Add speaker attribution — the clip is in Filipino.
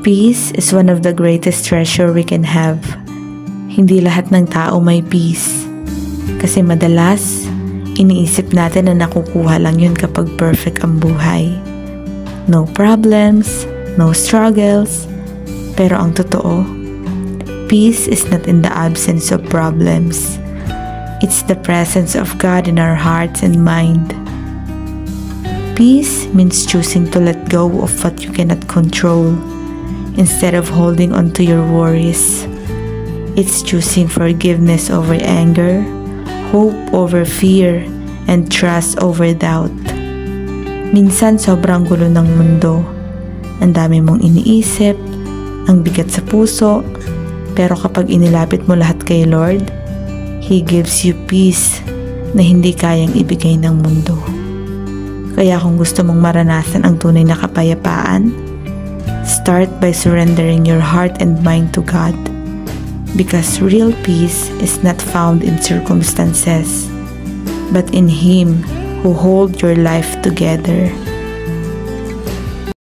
Speaker 1: Peace is one of the greatest treasure we can have. Hindi lahat ng tao may peace. Kasi madalas, iniisip natin na nakukuha lang yun kapag perfect ang buhay. No problems, no struggles. Pero ang totoo, peace is not in the absence of problems. It's the presence of God in our hearts and mind. Peace means choosing to let go of what you cannot control instead of holding on to your worries. It's choosing forgiveness over anger, hope over fear, and trust over doubt. Minsan sobrang gulo ng mundo. Ang dami mong iniisip, ang bigat sa puso, pero kapag inilapit mo lahat kay Lord, He gives you peace na hindi kayang ibigay ng mundo. Kaya kung gusto mong maranasan ang tunay na kapayapaan, start by surrendering your heart and mind to God. Because real peace is not found in circumstances, but in Him who holds your life together.